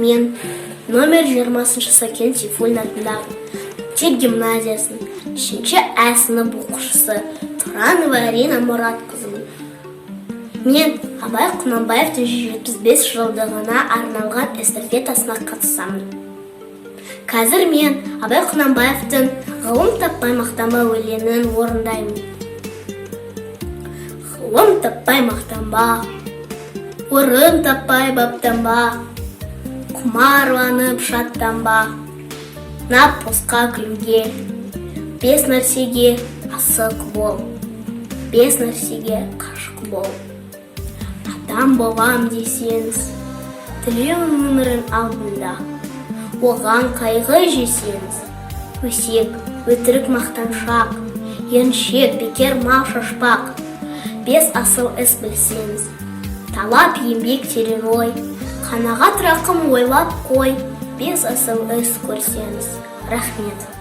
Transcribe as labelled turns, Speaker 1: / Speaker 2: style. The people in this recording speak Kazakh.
Speaker 1: мен номер 20 Сәкен Сейфуллин атындағы мектеп гимназиясының 3 сынып оқушысы Тұранова Арина Мұратқызымын. Мен Абай Құнанбаевтың 175 жылдығына арналған эстафетасына қатысамын. Қазір мен Абай Құнанбаевтың «Ғылым таппай мақтанба» өлеңін орындаймын. Ғылым таппай мақтанба, орын таппай баптанба, құмарланып шаттанба, нап босқа күлуге, 5 нәрсеге асық бол, 5 нәрсеге қашық бол. Адам болам десеңіз, тілеуің өмірін алдында, оған қайғы жесеңіз, өсек, өтірік мақтаншақ, еріншек, бекер мал шашпақ, 5 асыл іс білсеңіз, талап еңбек терең ой, қанағат рақым ойлап қой, 5 асыл іс көрсеңіз. Рахмет.